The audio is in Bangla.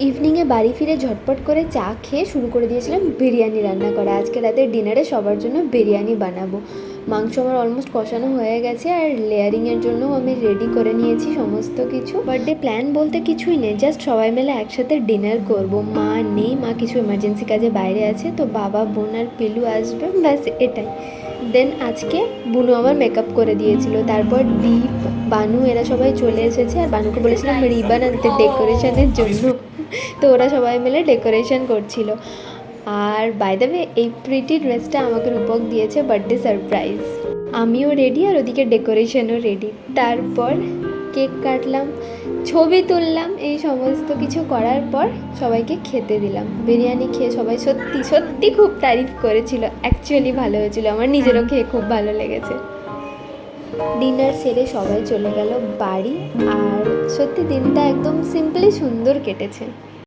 ইভিনিংয়ে বাড়ি ফিরে ঝটপট করে চা খেয়ে শুরু করে দিয়েছিলাম বিরিয়ানি রান্না করা। আজকে রাতের ডিনারে সবার জন্য বিরিয়ানি বানাবো। মাংস আমার অলমোস্ট কষানো হয়ে গেছে, আর লেয়ারিংয়ের জন্যও আমি রেডি করে নিয়েছি সমস্ত কিছু। বার্থডে প্ল্যান বলতে কিছুই নেই, জাস্ট সবাই মিলে একসাথে ডিনার করব। মা নেই, মা কিছু এমার্জেন্সি কাজে বাইরে আছে, তো বাবা, বোন আর পিলু আসবে, ব্যাস এটাই। দেন আজকে বুনু আমার মেকআপ করে দিয়েছিল, তারপর দীপ, বানু এরা সবাই চলে এসেছে। আর বানুকে বলেছিলাম রিবান আনতে ডেকোরেশনের জন্য, তো ওরা সবাই মিলে ডেকোরেশন করছিল। আর বাই দ্য ওয়ে, এই প্রিটি ড্রেসটা আমাকে রূপক দিয়েছে বার্থডে সারপ্রাইজ। আমিও রেডি আর ওদিকে ডেকোরেশনও রেডি। তারপর কেক কাটলাম, ছবি তুললাম, এই সমস্ত কিছু করার পর সবাইকে খেতে দিলাম। বিরিয়ানি খেয়ে সবাই সত্যি সত্যি খুব তারিফ করেছিল। অ্যাকচুয়ালি ভালো হয়েছিল, আমার নিজেরও খেয়ে খুব ভালো লেগেছে। ডিনার সেরে সবাই চলে গেল বাড়ি, আর সত্যি দিনটা একদম সিম্পলি সুন্দর কেটেছে।